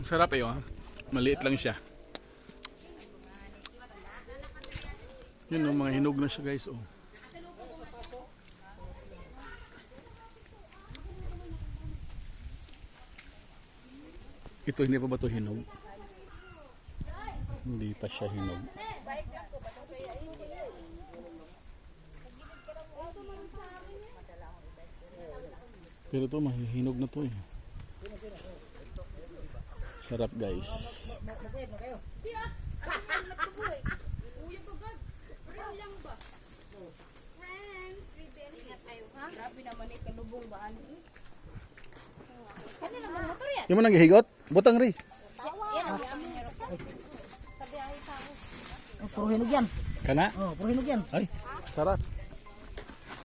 Sarap eh, oh. Maliit lang siya. Yun, oh, mga hinog na siya guys, oh. Ito, hindi pa ba ito hinog? Hindi pa siya hinog. Pero ito, mahihinog na ito eh. Sarap guys. Yung mo nang gihigot? Butang ri. Puro hinog yan. Kana? Oh, puro hinog yan. Ay, sarap.